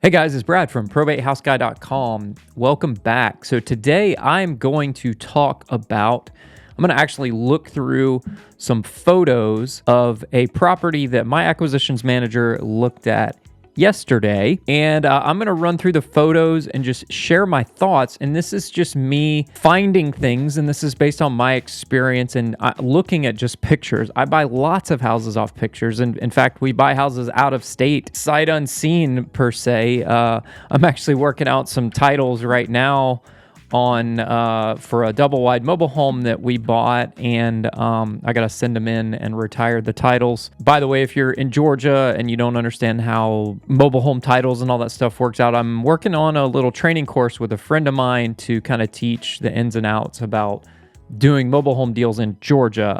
Hey guys, it's Brad from probatehouseguy.com. Welcome back. So today I'm going to I'm going to actually look through some photos of a property that my acquisitions manager looked at yesterday, and I'm going to run through the photos and just share my thoughts. And this is just me finding things, and this is based on my experience and looking at just pictures. I buy lots of houses off pictures, and in fact, we buy houses out of state, sight unseen per se. I'm actually working out some titles right now on for a double wide mobile home that we bought, and I gotta send them in and retire the titles. By the way, if you're in Georgia and you don't understand how mobile home titles and all that stuff works out, I'm working on a little training course with a friend of mine to kind of teach the ins and outs about doing mobile home deals in Georgia.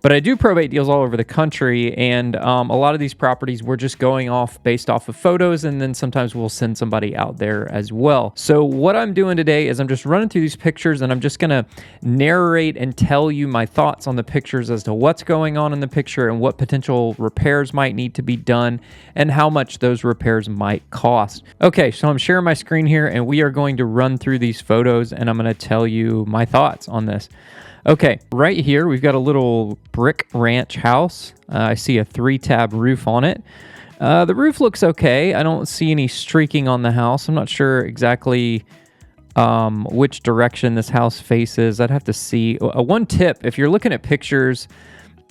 But I do probate deals all over the country, and a lot of these properties we're just going off based off of photos, and then sometimes we'll send somebody out there as well. So what I'm doing today is I'm just running through these pictures, and I'm just gonna narrate and tell you my thoughts on the pictures as to what's going on in the picture and what potential repairs might need to be done and how much those repairs might cost. Okay, so I'm sharing my screen here, and we are going to run through these photos, and I'm gonna tell you my thoughts on this. Okay, right here, we've got a little brick ranch house. I see a 3-tab roof on it. The roof looks okay. I don't see any streaking on the house. I'm not sure exactly which direction this house faces. I'd have to see. One tip, if you're looking at pictures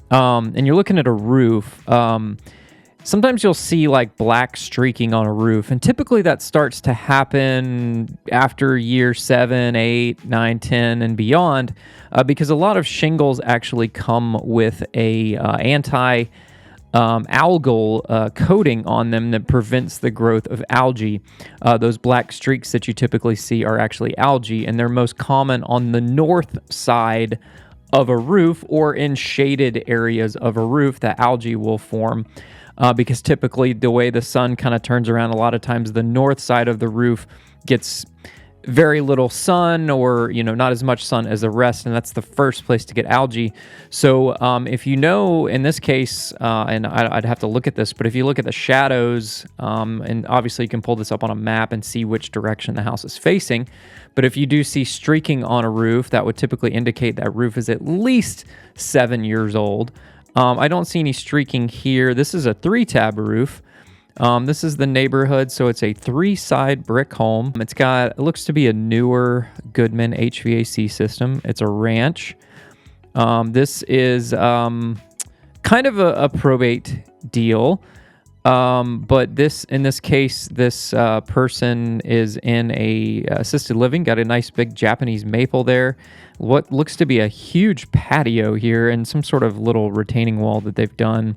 and you're looking at a roof, sometimes you'll see like black streaking on a roof, and typically that starts to happen after year 7, 8, 9, 10, and beyond, because a lot of shingles actually come with a algal coating on them that prevents the growth of algae. Those black streaks that you typically see are actually algae, and they're most common on the north side of a roof or in shaded areas of a roof. That algae will form. Because typically the way the sun kind of turns around, a lot of times the north side of the roof gets very little sun, or not as much sun as the rest, and that's the first place to get algae. So if you know, in this case, and I'd have to look at this, but if you look at the shadows, and obviously you can pull this up on a map and see which direction the house is facing, but if you do see streaking on a roof, that would typically indicate that roof is at least 7 years old. I don't see any streaking here. This is a 3-tab roof. This is the neighborhood, so it's a 3-side brick home. It looks to be a newer Goodman HVAC system. It's a ranch. This is kind of a probate deal, but in this case, this person is in a assisted living. Got a nice big Japanese maple there. What looks to be a huge patio here and some sort of little retaining wall that they've done.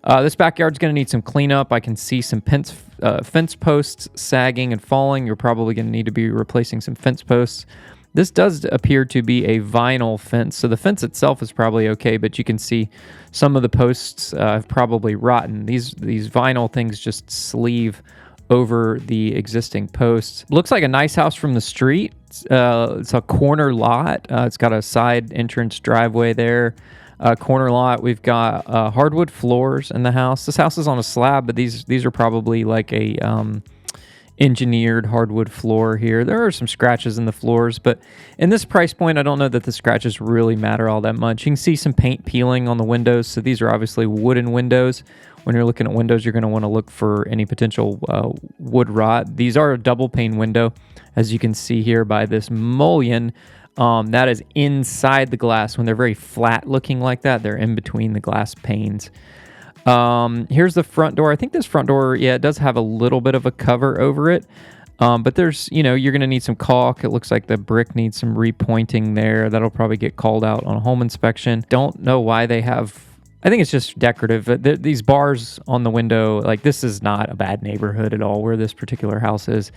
This backyard's going to need some cleanup. I can see some fence posts sagging and falling. You're probably going to need to be replacing some fence posts. This does appear to be a vinyl fence, so the fence itself is probably okay, but you can see some of the posts have probably rotten. These vinyl things just sleeve over the existing posts. Looks like a nice house from the street. It's a corner lot. It's got a side entrance driveway there. Corner lot. We've got hardwood floors in the house. This house is on a slab, but these are probably like a engineered hardwood floor here. There are some scratches in the floors, but in this price point, I don't know that the scratches really matter all that much. You can see some paint peeling on the windows, so these are obviously wooden windows. When you're looking at windows, you're going to want to look for any potential wood rot. These are a double pane window, as you can see here by this mullion. That is inside the glass. When they're very flat looking like that, they're in between the glass panes. Here's the front door. I think this front door, it does have a little bit of a cover over it. But there's, you're going to need some caulk. It looks like the brick needs some repointing there. That'll probably get called out on a home inspection. Don't know why they have, I think it's just decorative. These bars on the window, like this is not a bad neighborhood at all where this particular house is.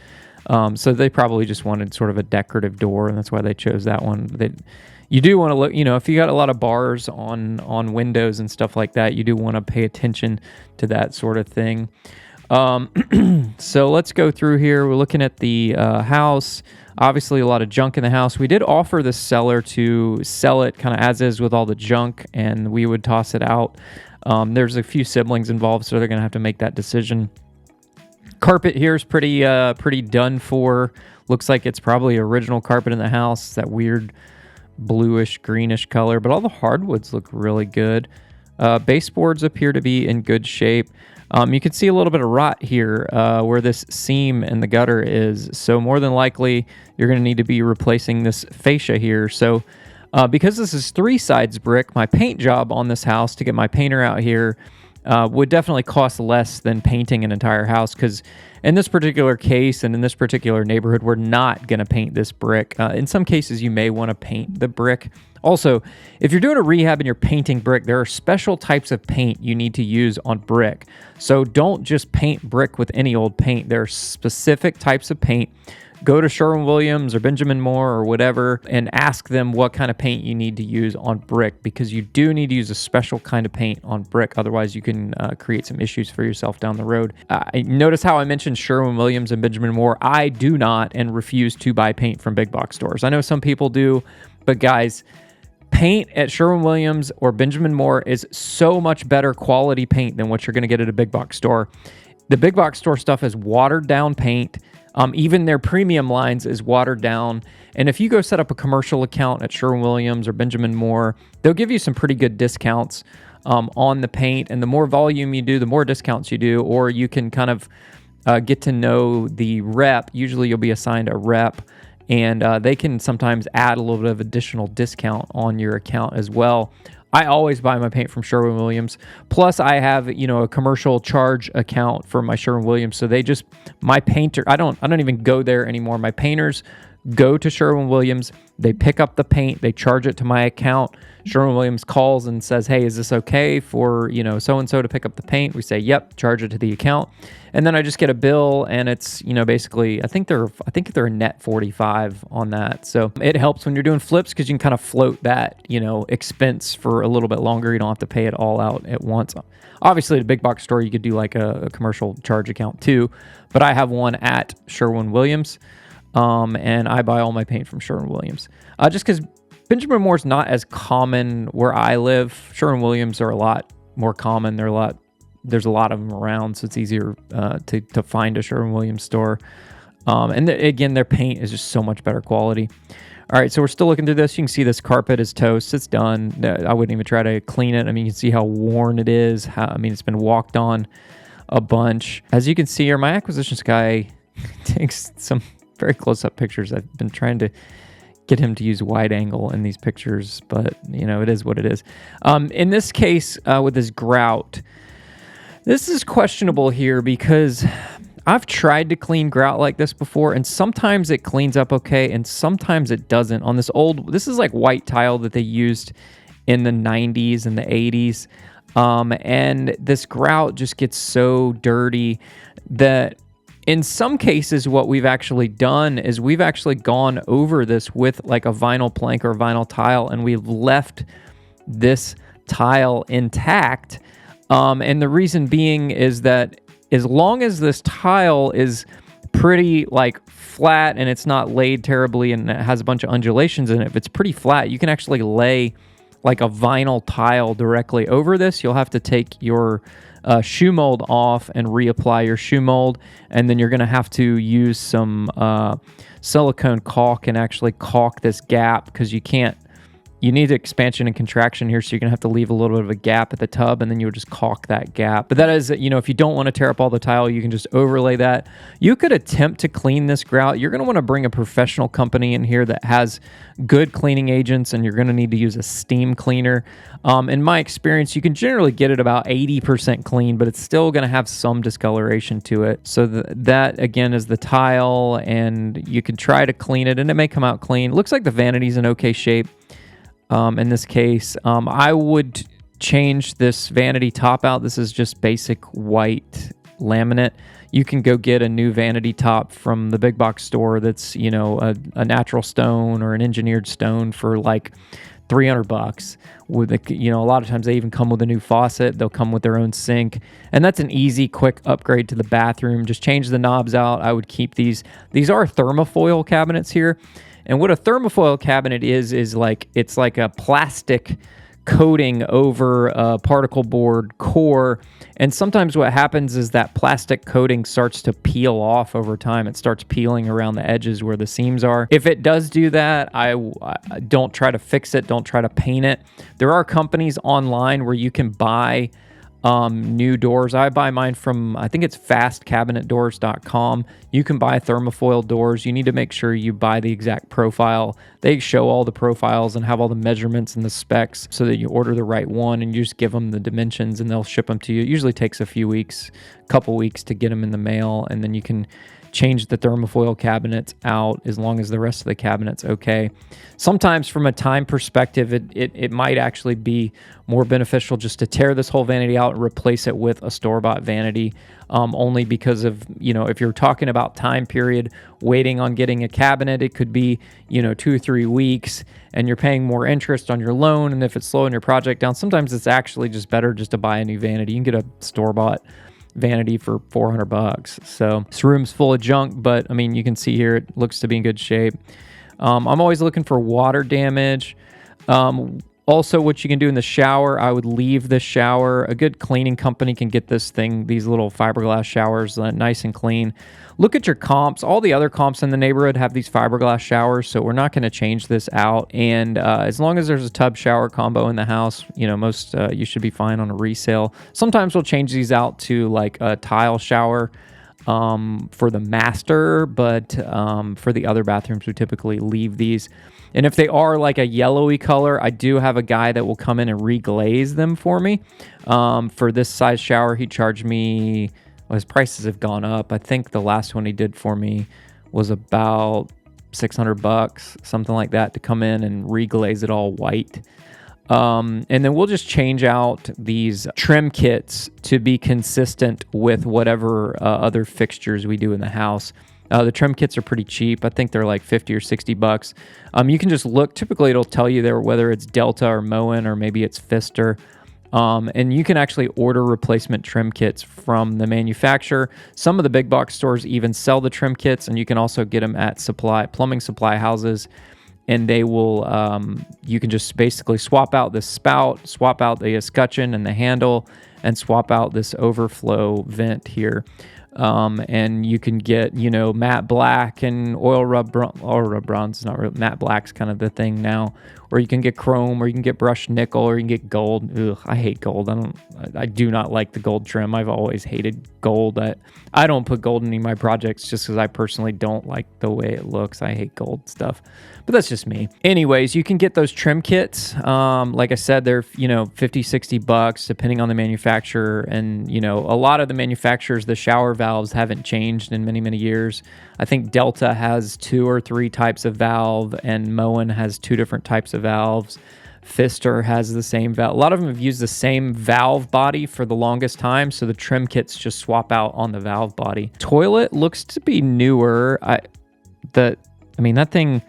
So they probably just wanted sort of a decorative door, and that's why they chose that one. You do want to look, if you got a lot of bars on windows and stuff like that, you do want to pay attention to that sort of thing. So let's go through here. We're looking at the house. Obviously, a lot of junk in the house. We did offer the seller to sell it kind of as is with all the junk, and we would toss it out. There's a few siblings involved, so they're going to have to make that decision. Carpet here is pretty done for. Looks like it's probably original carpet in the house. That weird bluish greenish color, but all the hardwoods look really good. Baseboards appear to be in good shape. You can see a little bit of rot here where this seam in the gutter is. So more than likely, you're going to need to be replacing this fascia here. So because this is 3 sides brick, my paint job on this house to get my painter out here would definitely cost less than painting an entire house, because in this particular case and in this particular neighborhood, we're not going to paint this brick. In some cases, you may want to paint the brick. Also, if you're doing a rehab and you're painting brick, there are special types of paint you need to use on brick. So don't just paint brick with any old paint. There are specific types of paint. Go to Sherwin-Williams or Benjamin Moore or whatever and ask them what kind of paint you need to use on brick, because you do need to use a special kind of paint on brick. Otherwise, you can create some issues for yourself down the road. Notice how I mentioned Sherwin-Williams and Benjamin Moore. I do not and refuse to buy paint from big box stores. I know some people do, but guys, paint at Sherwin-Williams or Benjamin Moore is so much better quality paint than what you're going to get at a big box store. The big box store stuff is watered down paint. Even their premium lines is watered down. And if you go set up a commercial account at Sherwin-Williams or Benjamin Moore, they'll give you some pretty good discounts on the paint. And the more volume you do, the more discounts you do, or you can kind of get to know the rep. Usually you'll be assigned a rep, and they can sometimes add a little bit of additional discount on your account as well. I always buy my paint from Sherwin-Williams. Plus, I have, a commercial charge account for my Sherwin-Williams. So my painter, I don't even go there anymore. My painters go to Sherwin-Williams. They pick up the paint. They charge it to my account. Sherwin-Williams calls and says, "Hey, is this okay for, so-and-so to pick up the paint?" We say, "Yep," charge it to the account. And then I just get a bill, and it's, basically, I think they're a net 45 on that. So it helps when you're doing flips, because you can kind of float that, expense for a little bit longer. You don't have to pay it all out at once. Obviously, at a big box store, you could do like a commercial charge account too, but I have one at Sherwin-Williams, and I buy all my paint from Sherwin-Williams. Just because Benjamin Moore's not as common where I live. Sherwin-Williams are a lot more common. There's a lot of them around, so it's easier to find a Sherwin-Williams store. And again, their paint is just so much better quality. All right, so we're still looking through this. You can see this carpet is toast. It's done. I wouldn't even try to clean it. I mean, you can see how worn it is. It's been walked on a bunch. As you can see here, my acquisitions guy takes some very close-up pictures. I've been trying to get him to use wide angle in these pictures, but it is what it is. In this case, with this grout, this is questionable here, because I've tried to clean grout like this before, and sometimes it cleans up okay, and sometimes it doesn't. On this is like white tile that they used in the 90s and the 80s, and this grout just gets so dirty that in some cases, what we've actually done is we've actually gone over this with like a vinyl plank or a vinyl tile, and we've left this tile intact. And the reason being is that as long as this tile is pretty like flat and it's not laid terribly and it has a bunch of undulations in it, if it's pretty flat, you can actually lay like a vinyl tile directly over this. You'll have to take your shoe mold off and reapply your shoe mold, and then you're going to have to use some silicone caulk and actually caulk this gap, because you need expansion and contraction here, so you're going to have to leave a little bit of a gap at the tub, and then you'll just caulk that gap. But that is, if you don't want to tear up all the tile, you can just overlay that. You could attempt to clean this grout. You're going to want to bring a professional company in here that has good cleaning agents, and you're going to need to use a steam cleaner. In my experience, you can generally get it about 80% clean, but it's still going to have some discoloration to it. So that, again, is the tile, and you can try to clean it, and it may come out clean. Looks like the vanity's in okay shape. In this case, I would change this vanity top out. This is just basic white laminate. You can go get a new vanity top from the big box store that's, a natural stone or an engineered stone for like $300. With a lot of times they even come with a new faucet. They'll come with their own sink, and that's an easy, quick upgrade to the bathroom. Just change the knobs out. I would keep these. These are thermofoil cabinets here. And what a thermofoil cabinet is like, it's like a plastic coating over a particle board core. And sometimes what happens is that plastic coating starts to peel off over time. It starts peeling around the edges where the seams are. If it does do that, I don't try to fix it. Don't try to paint it. There are companies online where you can buy new doors. I buy mine from, I think it's fastcabinetdoors.com. You can buy thermofoil doors. You need to make sure you buy the exact profile. They show all the profiles and have all the measurements and the specs so that you order the right one, and you just give them the dimensions and they'll ship them to you. It usually takes a few weeks, couple weeks to get them in the mail, and then you can change the thermofoil cabinets out as long as the rest of the cabinet's okay. Sometimes from a time perspective, it might actually be more beneficial just to tear this whole vanity out and replace it with a store-bought vanity, only because of, if you're talking about time period, waiting on getting a cabinet, it could be, 2 or 3 weeks, and you're paying more interest on your loan, and if it's slowing your project down, sometimes it's actually just better just to buy a new vanity. You can get a store-bought vanity for $400. So this room's full of junk, but I mean, you can see here it looks to be in good shape. I'm always looking for water damage. Also, what you can do in the shower, I would leave the shower. A good cleaning company can get these little fiberglass showers nice and clean. Look at your comps. All the other comps in the neighborhood have these fiberglass showers, so we're not going to change this out. And as long as there's a tub shower combo in the house, most you should be fine on a resale. Sometimes we'll change these out to like a tile shower for the master, but for the other bathrooms, we typically leave these. And if they are like a yellowy color, I do have a guy that will come in and reglaze them for me. For this size shower, he charged me, well, his prices have gone up. I think the last one he did for me was about $600, something like that, to come in and reglaze it all white. And then we'll just change out these trim kits to be consistent with whatever other fixtures we do in the house. The trim kits are pretty cheap. I think they're like $50 or $60. You can just look. Typically, it'll tell you there whether it's Delta or Moen or maybe it's Pfister. And you can actually order replacement trim kits from the manufacturer. Some of the big box stores even sell the trim kits, and you can also get them at plumbing supply houses. And they will, you can just basically swap out the spout, swap out the escutcheon and the handle, and swap out this overflow vent here. And you can get, matte black and oil rub bronze is not real. Matte black's kind of the thing now. Or you can get chrome, or you can get brushed nickel, or you can get gold. Ugh, I hate gold. I do not like the gold trim. I've always hated gold. I don't put gold in any of my projects just because I personally don't like the way it looks. I hate gold stuff. But that's just me. Anyways, you can get those trim kits. Like I said, they're, $50, $60 depending on the manufacturer. And, a lot of the manufacturers, the shower valves haven't changed in many, many years. I think Delta has 2 or 3 types of valve, and Moen has 2 different types of valves. Pfister has the same valve. A lot of them have used the same valve body for the longest time, so the trim kits just swap out on the valve body. Toilet looks to be newer. That thing,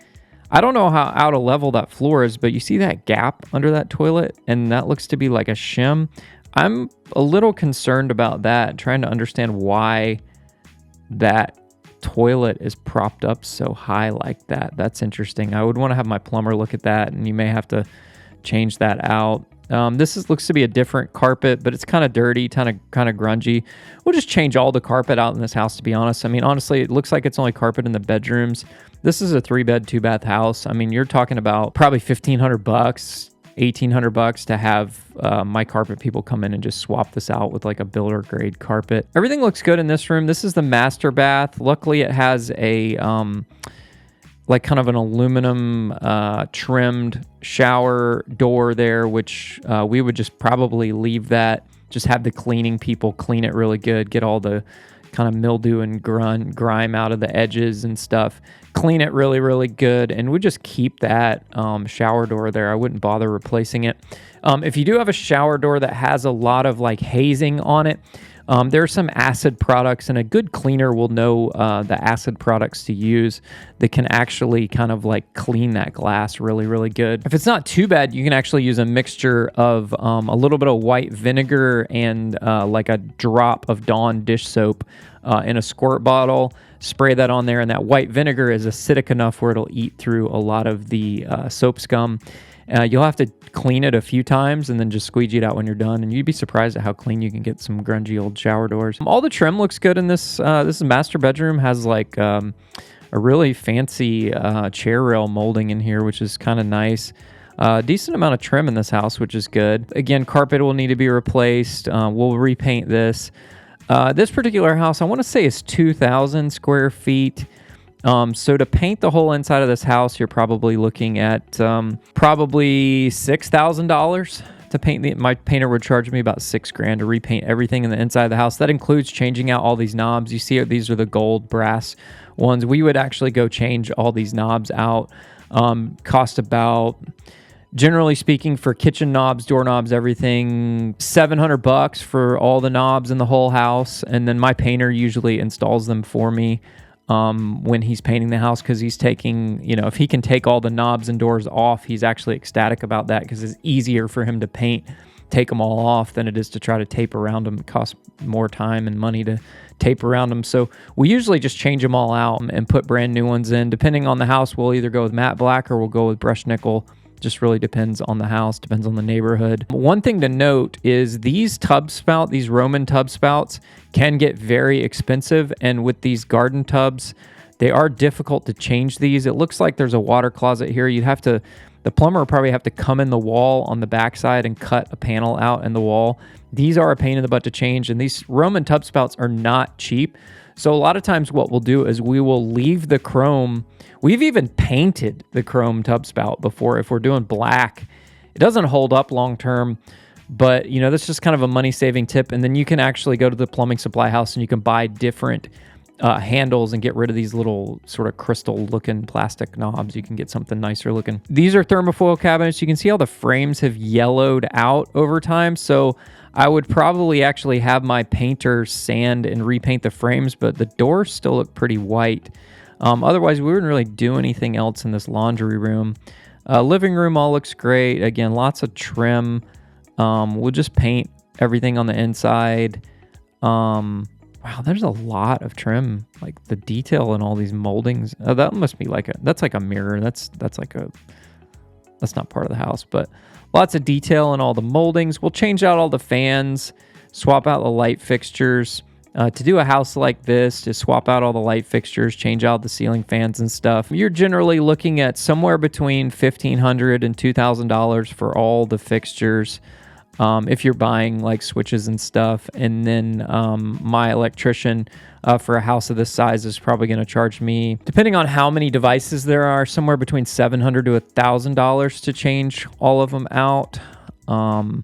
I don't know how out of level that floor is, but you see that gap under that toilet, and that looks to be like a shim. I'm a little concerned about that, trying to understand why that toilet is propped up so high like that. That's interesting. I would want to have my plumber look at that, and you may have to change that out. Looks to be a different carpet, but it's kind of dirty, kind of grungy. We'll just change all the carpet out in this house, to be honest. Honestly, it looks like it's only carpet in the bedrooms. This is a 3-bed, 2-bath house. You're talking about probably $1,500, $1,800 to have my carpet people come in and just swap this out with like a builder grade carpet. Everything looks good in this room. This is the master bath. Luckily, it has a like kind of an aluminum trimmed shower door there, which we would just probably leave that. Just have the cleaning people clean it really good, get all the kind of mildew and grime out of the edges and stuff. Clean it really, really good, and we just keep that shower door there. I wouldn't bother replacing it. If you do have a shower door that has a lot of like hazing on it, there are some acid products, and a good cleaner will know the acid products to use that can actually kind of like clean that glass really, really good. If it's not too bad, you can actually use a mixture of a little bit of white vinegar and like a drop of Dawn dish soap in a squirt bottle. Spray that on there, and that white vinegar is acidic enough where it'll eat through a lot of the soap scum. You'll have to clean it a few times and then just squeegee it out when you're done, and you'd be surprised at how clean you can get some grungy old shower doors. All the trim looks good in this. This master bedroom has like a really fancy chair rail molding in here, which is kind of nice. Decent amount of trim in this house, which is good. Again, carpet will need to be replaced. We'll repaint this. This particular house, I want to say, is 2,000 square feet. So to paint the whole inside of this house, you're probably looking at probably $6,000 to paint. My painter would charge me about $6,000 to repaint everything in the inside of the house. That includes changing out all these knobs. You see, these are the gold brass ones. We would actually go change all these knobs out. Cost about, generally speaking, for kitchen knobs, doorknobs, everything, $700 for all the knobs in the whole house. And then my painter usually installs them for me when he's painting the house, because he's taking, if he can take all the knobs and doors off, he's actually ecstatic about that, because it's easier for him to take them all off than it is to try to tape around them. It costs more time and money to tape around them. So we usually just change them all out and put brand new ones in. Depending on the house, we'll either go with matte black or we'll go with brushed nickel. Just really depends on the house, depends on the neighborhood. One thing to note is these Roman tub spouts can get very expensive. And with these garden tubs, they are difficult to change these. It looks like there's a water closet here. The plumber would probably have to come in the wall on the backside and cut a panel out in the wall. These are a pain in the butt to change, and these Roman tub spouts are not cheap. So a lot of times what we'll do is we will leave the chrome. We've even painted the chrome tub spout before if we're doing black. It doesn't hold up long term, but that's just kind of a money-saving tip. And then you can actually go to the plumbing supply house and you can buy different handles and get rid of these little sort of crystal-looking plastic knobs. You can get something nicer looking. These are thermofoil cabinets. You can see how the frames have yellowed out over time. So I would probably actually have my painter sand and repaint the frames, but the doors still look pretty white. Otherwise, we wouldn't really do anything else in this laundry room. Living room all looks great. Again, lots of trim. We'll just paint everything on the inside. Wow, there's a lot of trim, like the detail in all these moldings. That must be that's like a mirror. That's not part of the house, but lots of detail in all the moldings. We'll change out all the fans, swap out the light fixtures. To do a house like this, just swap out all the light fixtures, change out the ceiling fans and stuff. You're generally looking at somewhere between $1,500 and $2,000 for all the fixtures. If you're buying like switches and stuff. And then my electrician for a house of this size is probably going to charge me, depending on how many devices there are, somewhere between $700 to $1,000 to change all of them out. And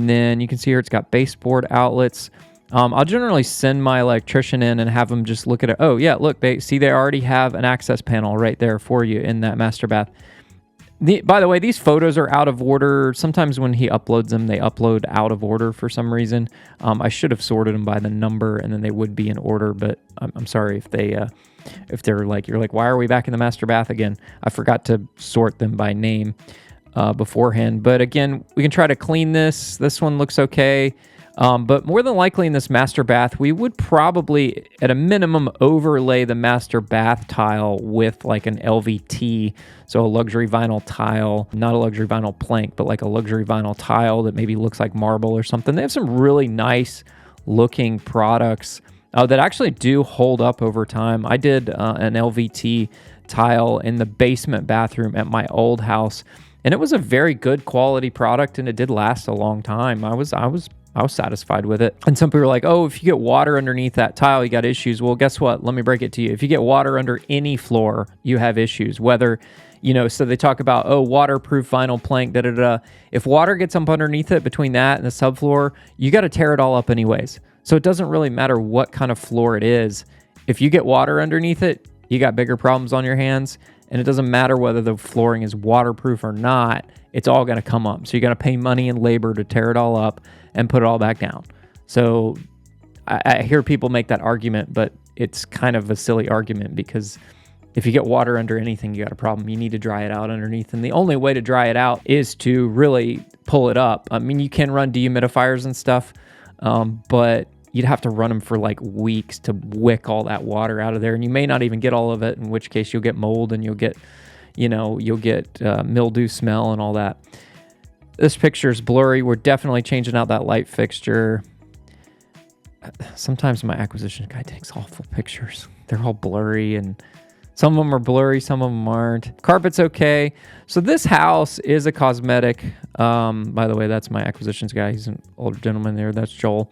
then you can see here it's got baseboard outlets. I'll generally send my electrician in and have them just look at it. Oh yeah, look, they already have an access panel right there for you in that master bath. By the way, these photos are out of order. Sometimes when he uploads them, they upload out of order for some reason. I should have sorted them by the number, and then they would be in order. But I'm sorry if they're like, you're like, why are we back in the master bath again? I forgot to sort them by name beforehand. But again, we can try to clean this. This one looks okay. But more than likely in this master bath, we would probably, at a minimum, overlay the master bath tile with like an LVT, so a luxury vinyl tile, not a luxury vinyl plank, but like a luxury vinyl tile that maybe looks like marble or something. They have some really nice looking products that actually do hold up over time. I did an LVT tile in the basement bathroom at my old house, and it was a very good quality product, and it did last a long time. I was satisfied with it. And some people are like, oh, if you get water underneath that tile, you got issues. Well, guess what? Let me break it to you. If you get water under any floor, you have issues. Whether, so they talk about, oh, waterproof vinyl plank, da-da-da. If water gets up underneath it, between that and the subfloor, you got to tear it all up anyways. So it doesn't really matter what kind of floor it is. If you get water underneath it, you got bigger problems on your hands. And it doesn't matter whether the flooring is waterproof or not, it's all going to come up. So you're going to pay money and labor to tear it all up and put it all back down. So I hear people make that argument, but it's kind of a silly argument, because if you get water under anything, you got a problem. You need to dry it out underneath. And the only way to dry it out is to really pull it up. I mean, you can run dehumidifiers and stuff, but you'd have to run them for like weeks to wick all that water out of there. And you may not even get all of it, in which case you'll get mold and you'll get, you'll get mildew smell and all that. This picture is blurry. We're definitely changing out that light fixture. Sometimes my acquisition guy takes awful pictures. They're all blurry, and some of them are blurry, some of them aren't. Carpet's okay. So this house is a cosmetic. By the way, that's my acquisitions guy. He's an older gentleman there. That's Joel.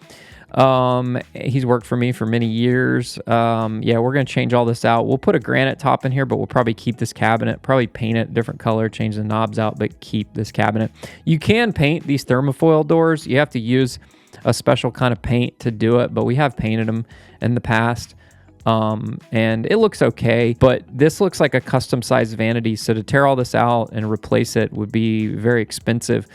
He's worked for me for many years. Yeah, we're going to change all this out. We'll put a granite top in here, but we'll probably keep this cabinet, probably paint it a different color, change the knobs out, but keep this cabinet. You can paint these thermofoil doors. You have to use a special kind of paint to do it, but we have painted them in the past. And it looks okay, but this looks like a custom sized vanity. So to tear all this out and replace it would be very expensive.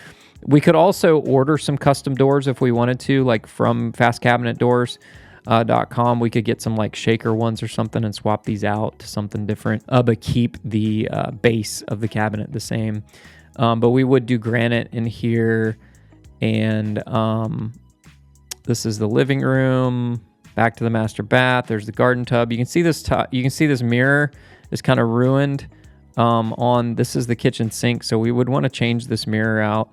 We could also order some custom doors if we wanted to, like from fastcabinetdoors.com. We could get some like shaker ones or something and swap these out to something different, but keep the base of the cabinet the same. But we would do granite in here. And this is the living room. Back to the master bath. There's the garden tub. You can see this you can see this mirror is kind of ruined. This is the kitchen sink, so we would want to change this mirror out.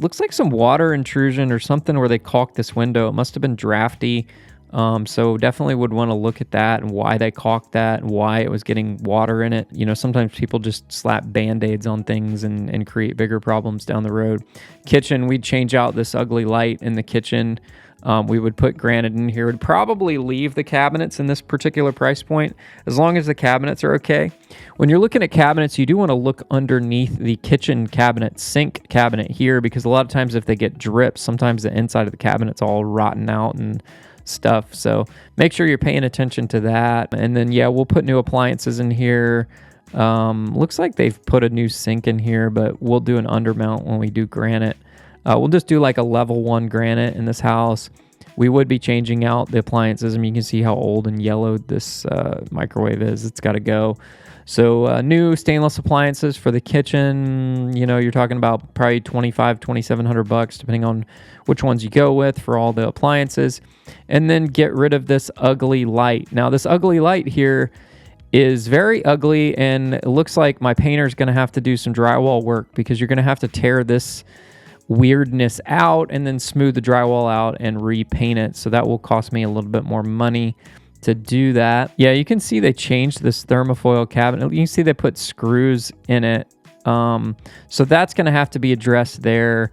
Looks like some water intrusion or something where they caulked this window. It must have been drafty. So definitely would want to look at that and why they caulked that and why it was getting water in it. Sometimes people just slap Band-Aids on things and create bigger problems down the road. Kitchen, we'd change out this ugly light in the kitchen. We would put granite in here. Would probably leave the cabinets in this particular price point as long as the cabinets are okay. When you're looking at cabinets, you do want to look underneath the kitchen cabinet, sink cabinet here, because a lot of times if they get drips, sometimes the inside of the cabinet's all rotten out and stuff. So make sure you're paying attention to that. And then, yeah, we'll put new appliances in here. Looks like they've put a new sink in here, but we'll do an undermount when we do granite. We'll just do like a level 1 granite in this house. We would be changing out the appliances. I mean, you can see how old and yellowed this microwave is. It's got to go. So new stainless appliances for the kitchen. You're talking about probably $2,700 depending on which ones you go with for all the appliances. And then get rid of this ugly light. Now, this ugly light here is very ugly, and it looks like my painter's going to have to do some drywall work because you're going to have to tear this weirdness out and then smooth the drywall out and repaint it. So that will cost me a little bit more money to do that. Yeah, you can see they changed this thermofoil cabinet. You can see they put screws in it. So that's going to have to be addressed there.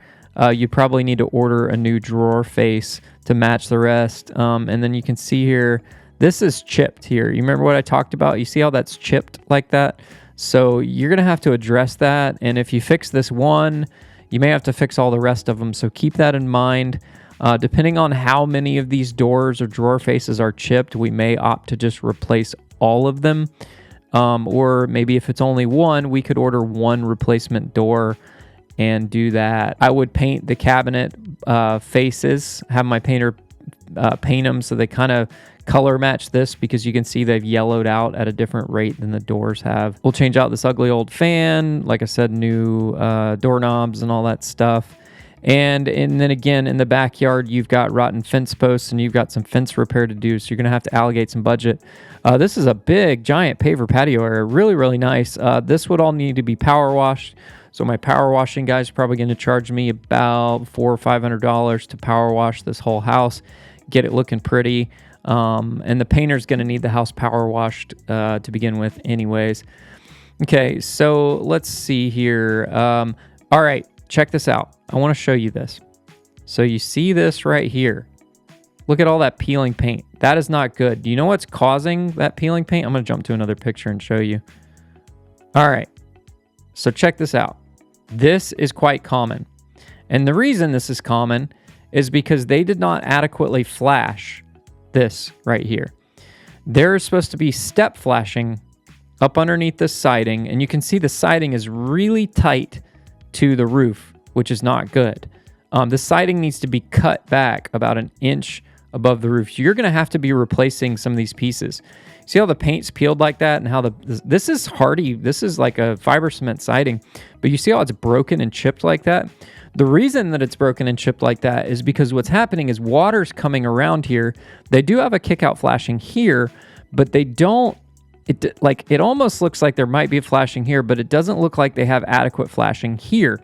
You probably need to order a new drawer face to match the rest. And then you can see here, this is chipped here. You remember what I talked about? You see how that's chipped like that? So you're going to have to address that. And if you fix this one, you may have to fix all the rest of them, so keep that in mind. Depending on how many of these doors or drawer faces are chipped, we may opt to just replace all of them. Or maybe if it's only one, we could order one replacement door and do that. I would paint the cabinet faces, have my painter paint them so they kind of color match this, because you can see they've yellowed out at a different rate than the doors have. We'll change out this ugly old fan, like I said, new doorknobs and all that stuff. And then again, in the backyard, you've got rotten fence posts and you've got some fence repair to do, so you're going to have to allocate some budget. This is a big, giant paver patio area, really, really nice. This would all need to be power washed. So my power washing guy is probably going to charge me about $400 or $500 to power wash this whole house, get it looking pretty. And the painter's going to need the house power washed to begin with anyways. Okay, so let's see here. All right, check this out. I want to show you this. So you see this right here. Look at all that peeling paint. That is not good. Do you know what's causing that peeling paint? I'm going to jump to another picture and show you. All right, so check this out. This is quite common. And the reason this is common is because they did not adequately flash this right here. There's supposed to be step flashing up underneath the siding, and you can see the siding is really tight to the roof, which is not good. The siding needs to be cut back about an inch above the roof. You're going to have to be replacing some of these pieces. See how the paint's peeled like that, and how this is hardy. This is like a fiber cement siding, but you see how it's broken and chipped like that? The reason that it's broken and chipped like that is because what's happening is water's coming around here. They do have a kick out flashing here, but they don't it almost looks like there might be a flashing here, but it doesn't look like they have adequate flashing here.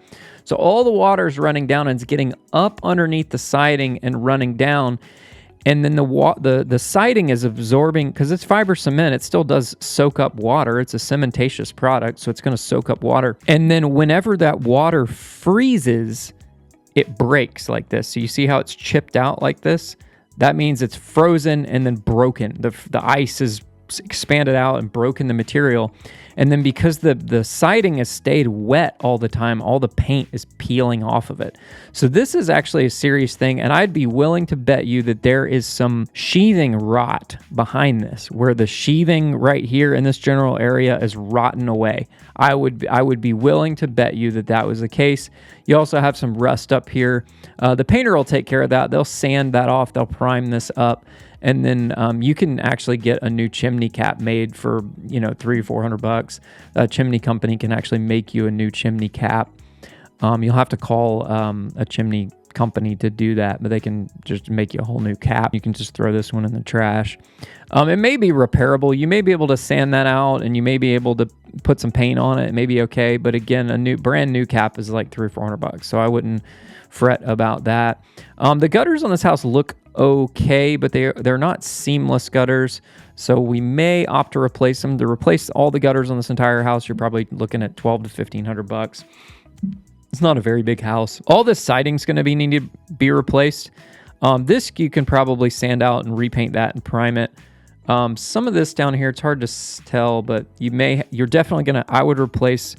So all the water is running down and it's getting up underneath the siding and running down. And then the siding is absorbing, because it's fiber cement, it still does soak up water. It's a cementatious product, so it's going to soak up water. And then whenever that water freezes, it breaks like this. So you see how it's chipped out like this? That means it's frozen and then broken. The ice is expanded out and broken the material. And then because the siding has stayed wet all the time, all the paint is peeling off of it. So this is actually a serious thing, and I'd be willing to bet you that there is some sheathing rot behind this, where the sheathing right here in this general area is rotten away. I would be willing to bet you that was the case. You also have some rust up here. The painter will take care of that. They'll sand that off. They'll prime this up. And then you can actually get a new chimney cap made for, $300 or $400. A chimney company can actually make you a new chimney cap. You'll have to call a chimney company to do that, but they can just make you a whole new cap. You can just throw this one in the trash. It may be repairable. You may be able to sand that out, and you may be able to put some paint on it. It may be okay, but again, brand new cap is like $300 or $400, so I wouldn't fret about that. The gutters on this house look okay, but they're not seamless gutters, so we may opt to replace them. To replace all the gutters on this entire house, you're probably looking at $1,200 to $1,500. It's not a very big house. All this siding's going to need to be replaced. This you can probably sand out and repaint that and prime it. Some of this down here, it's hard to tell, but you're definitely going to, I would replace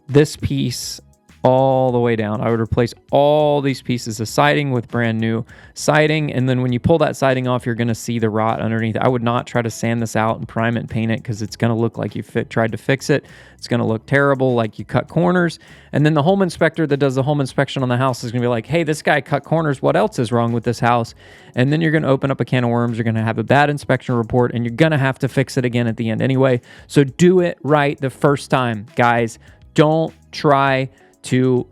this piece all the way down. I would replace all these pieces of siding with brand new siding, and then when you pull that siding off, you're going to see the rot underneath. I would not try to sand this out and prime it and paint it, because it's going to look like you tried to fix it. It's going to look terrible, like you cut corners, and then the home inspector that does the home inspection on the house is going to be like, hey, this guy cut corners. What else is wrong with this house? And then you're going to open up a can of worms. You're going to have a bad inspection report, and you're going to have to fix it again at the end anyway. So do it right the first time, guys. Don't try to,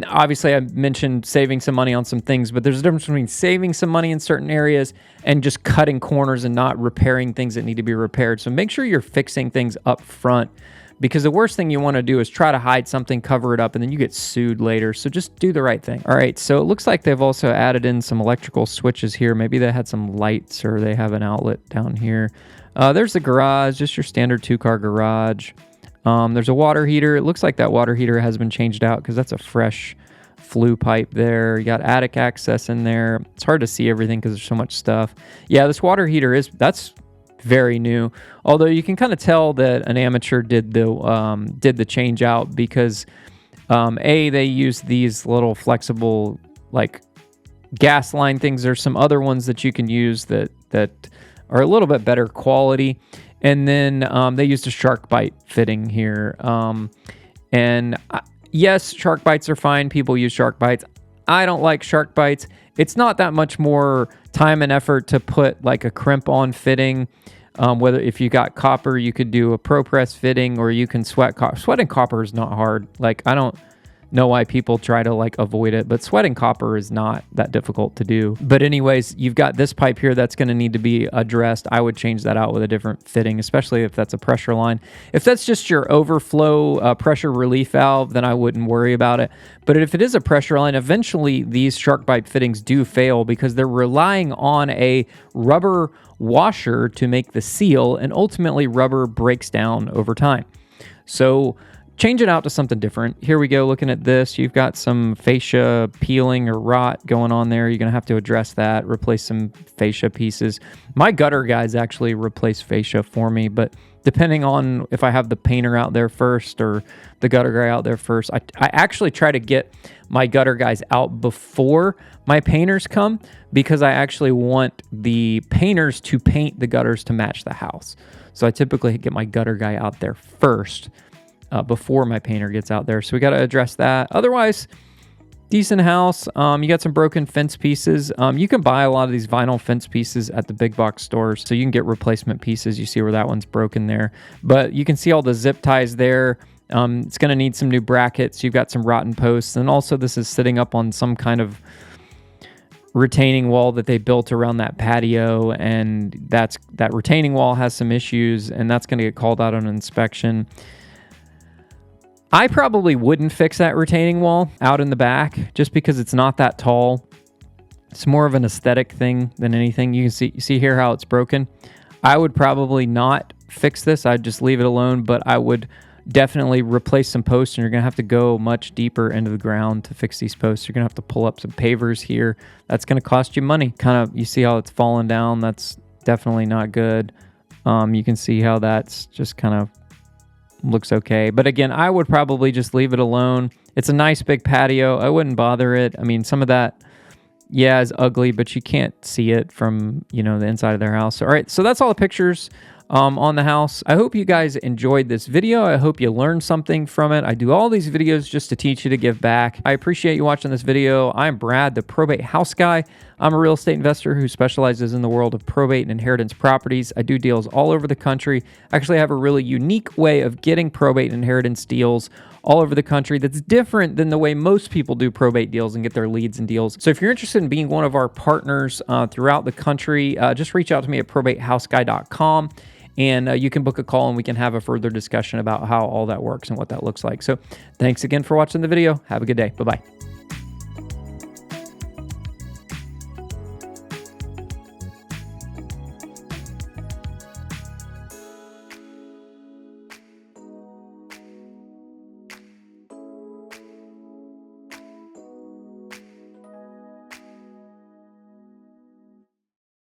obviously I mentioned saving some money on some things, but there's a difference between saving some money in certain areas and just cutting corners and not repairing things that need to be repaired. So make sure you're fixing things up front, because the worst thing you want to do is try to hide something, cover it up, and then you get sued later. So just do the right thing. All right, so it looks like they've also added in some electrical switches here. Maybe they had some lights, or they have an outlet down here. There's the garage, just your standard 2-car garage. There's a water heater. It looks like that water heater has been changed out, because that's a fresh flue pipe there. You got attic access in there. It's hard to see everything because there's so much stuff. Yeah, this water heater that's very new. Although you can kind of tell that an amateur did the change out, because they use these little flexible like gas line things. There's some other ones that you can use that are a little bit better quality. And then they used a shark bite fitting here. Yes, shark bites are fine. People use shark bites. I don't like shark bites. It's not that much more time and effort to put like a crimp-on fitting. Whether if you got copper, you could do a ProPress fitting, or you can sweat copper. Sweating copper is not hard. Like, I don't know why people try to like avoid it, but sweating copper is not that difficult to do. But anyways, you've got this pipe here that's going to need to be addressed. I would change that out with a different fitting, especially if that's a pressure line. If that's just your overflow pressure relief valve, then I wouldn't worry about it. But if it is a pressure line, eventually these shark bite fittings do fail, because they're relying on a rubber washer to make the seal, and ultimately rubber breaks down over time. So change it out to something different. Here we go, looking at this. You've got some fascia peeling or rot going on there. You're going to have to address that, replace some fascia pieces. My gutter guys actually replace fascia for me, but depending on if I have the painter out there first or the gutter guy out there first, I actually try to get my gutter guys out before my painters come, because I actually want the painters to paint the gutters to match the house. So I typically get my gutter guy out there first, before my painter gets out there. So we got to address that. Otherwise, decent house. You got some broken fence pieces. You can buy a lot of these vinyl fence pieces at the big box stores, so you can get replacement pieces. You see where that one's broken there, but you can see all the zip ties there. It's going to need some new brackets. You've got some rotten posts, and also this is sitting up on some kind of retaining wall that they built around that patio, and that retaining wall has some issues, and that's going to get called out on inspection. I probably wouldn't fix that retaining wall out in the back just because it's not that tall. It's more of an aesthetic thing than anything. You can see here how it's broken. I would probably not fix this. I'd just leave it alone, but I would definitely replace some posts, and you're going to have to go much deeper into the ground to fix these posts. You're going to have to pull up some pavers here. That's going to cost you money. Kind of, you see how it's fallen down. That's definitely not good. You can see how that's just kind of looks okay. But again, I would probably just leave it alone. It's a nice big patio. I wouldn't bother it. I mean, some of that, yeah, is ugly, but you can't see it from, the inside of their house. All right, so that's all the pictures on the house. I hope you guys enjoyed this video. I hope you learned something from it. I do all these videos just to teach you to give back. I appreciate you watching this video. I'm Brad, the probate house guy. I'm a real estate investor who specializes in the world of probate and inheritance properties. I do deals all over the country. Actually, I have a really unique way of getting probate and inheritance deals all over the country that's different than the way most people do probate deals and get their leads and deals. So if you're interested in being one of our partners throughout the country, just reach out to me at probatehouseguy.com. And you can book a call and we can have a further discussion about how all that works and what that looks like. So thanks again for watching the video. Have a good day. Bye-bye.